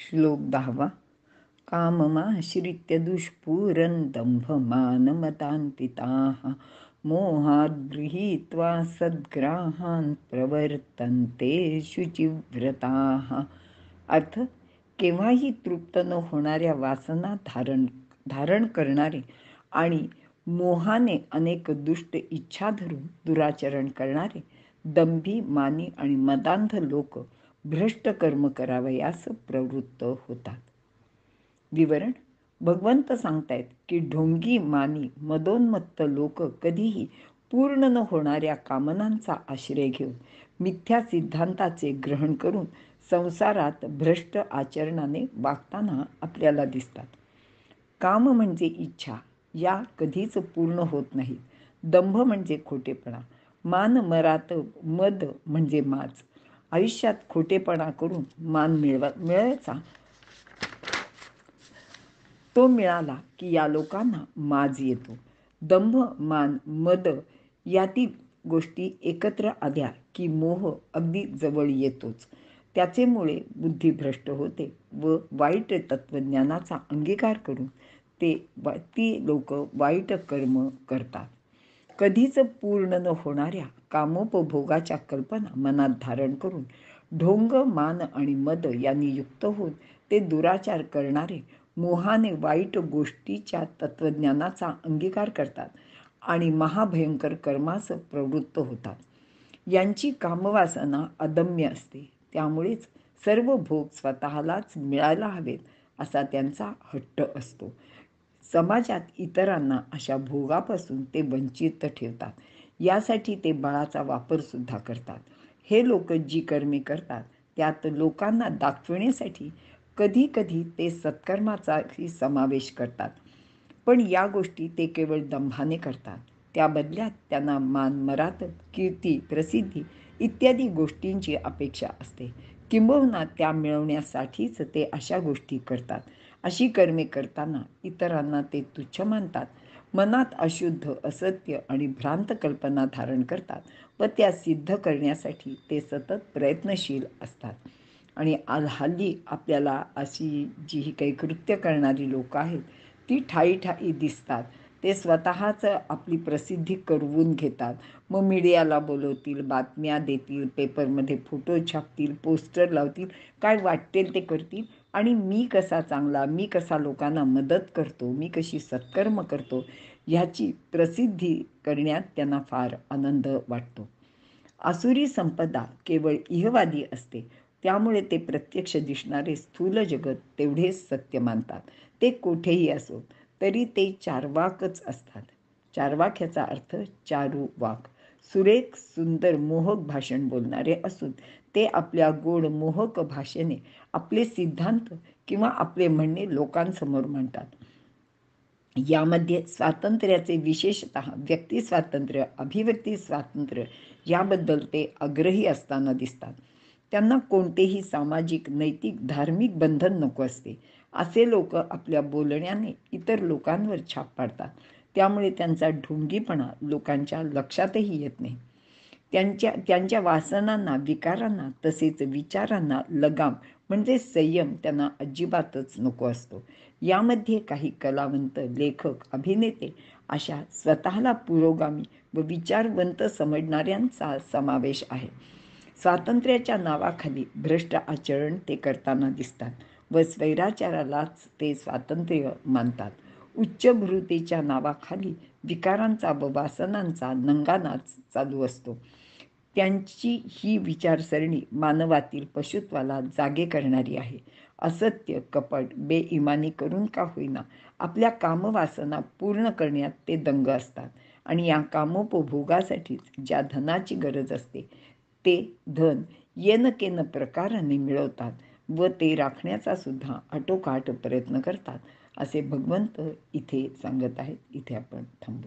श्लोक 10. काममाश्रित्य दुष्पूरं दम्भमानमतान्विताः मोहाद् गृहीत्वा सद्ग्राहान् प्रवर्तन्ते शुचिव्रताः. अर्थ, केव्हाही तृप्त न होणाऱ्या वासना धारण करणारे आणि मोहाने अनेक दुष्ट इच्छा धरून दुराचरण करणारे दंभी, मानी आणि मदांध लोक भ्रष्ट कर्म करावयास प्रवृत्त होतात. विवरण. भगवंत सांगतायत की ढोंगी, मानी, मदोन्मत्त लोक कधीही पूर्ण न होणाऱ्या कामनांचा आश्रय घेऊन मिथ्या सिद्धांताचे ग्रहण करून संसारात भ्रष्ट आचरणाने वागताना आपल्याला दिसतात. काम म्हणजे इच्छा, या कधीच पूर्ण होत नाहीत. दंभ म्हणजे खोटेपणा, मान मरात मद म्हणजे माज. आयुष्यात खोटेपणा करून मान मिळवायचा, तो मिळाला की या लोकांना माज येतो. दंभ, मान, मद यातील गोष्टी एकत्र आल्या की मोह अगदी जवळ येतोच. त्याचेमुळे बुद्धी भ्रष्ट होते व वाईट तत्वज्ञानाचा अंगीकार करून ती लोक वाईट कर्म करतात. कधीच पूर्ण न होणाऱ्या कामोपभोगाच्या कल्पना मनात धारण करून ढोंग, मान आणि मद यांनी युक्त होऊन ते दुराचार करणारे मोहाने वाईट गोष्टीच्या तत्वज्ञानाचा अंगीकार करतात आणि महाभयंकर कर्मास प्रवृत्त होतात. यांची कामवासना अदम्य असते. त्यामुळेच सर्व भोग स्वतःलाच मिळायला हवेत असा त्यांचा हट्ट असतो. समाजात इतरांना अशा भोगापासून ते वंचित ठेवतात. यासाठी ते बळाचा वापर सुद्धा करतात. हे लोक जी कर्मे करतात त्यात लोकांना दाखविण्यासाठी कधी कधी ते सत्कर्माचाही समावेश करतात. पण या गोष्टी ते केवळ दंभाने करतात. त्या बदल्यात त्यांना मान, मरात, कीर्ती, प्रसिद्धी इत्यादी गोष्टींची अपेक्षा असते. किंबहुना त्या मिळवण्यासाठीच ते अशा गोष्टी करतात. अशी कर्मे करताना इतरांना ते तुच्छ मानतात. मनात अशुद्ध, असत्य आणि भ्रांत कल्पना धारण करतात व त्या सिद्ध करण्यासाठी ते सतत प्रयत्नशील असतात. आणि हल्ली आपल्याला अशी जी काही कृत्य करणारी लोक आहेत ती ठाई दिसतात. ते स्वतःच आपली प्रसिद्धी करवून घेतात. मग मीडियाला बोलवतील, बातम्या देतील, पेपरमध्ये फोटो छापतील, पोस्टर लावतील, काय वाटेल ते करतील आणि मी कसा चांगला, मी कसा लोकांना मदत करतो, मी कशी सत्कर्म करतो ह्याची प्रसिद्धी करण्यात त्यांना फार आनंद वाटतो. आसुरी संपदा केवळ इहवादी असते. त्यामुळे ते प्रत्यक्ष दिसणारे स्थूल जगत तेवढेच सत्य मानतात. ते कोठेही असो तरी ते चार्वाकच असतात. चार्वाक ह्याचा अर्थ चारू वाक. सुरेख, सुंदर, मोहक भाषण बोलणारे असून ते आपल्या गोड मोहक भाषेने आपले सिद्धांत किंवा आपले म्हणणे लोकांसमोर मांडतात. यामध्ये स्वातंत्र्याचे, विशेषतः व्यक्ती स्वातंत्र्य, अभिव्यक्ती स्वातंत्र्य याबद्दल ते आग्रही असताना दिसतात. त्यांना कोणतेही सामाजिक, नैतिक, धार्मिक बंधन नको असते. असे लोक आपल्या बोलण्याने इतर लोकांवर छाप पाडतात. त्यामुळे त्यांचा ढोंगीपणा लोकांच्या लक्षातही येत नाही. त्यांच्या वासनांना, विकारांना तसेच विचारांना लगाम म्हणजे संयम त्यांना अजिबातच नको असतो. यामध्ये काही कलावंत, लेखक, अभिनेते अशा स्वतःला पुरोगामी व विचारवंत समजणाऱ्यांचा समावेश आहे. स्वातंत्र्याच्या नावाखाली भ्रष्ट आचरण ते करताना दिसतात व स्वैराचारालाच ते स्वातंत्र्य मानतात. उच्चभ्रूतेच्या नावाखाली विकारांचा व वासनांचा नंगानाच चालू असतो. त्यांची ही विचारसरणी मानवातील पशुत्वाला जागे करणारी आहे. असत्य, कपट, बेईमानी करून का होईना आपल्या कामवासना पूर्ण करण्यात ते दंग असतात आणि या कामोपभोगासाठीच ज्या धनाची गरज असते ते धन येन केन प्रकाराने मिळवतात व ते राखण्याचा सुद्धा आटोकाट प्रयत्न करतात असे भगवंत इथे सांगत आहेत. इथे आपण थांबू.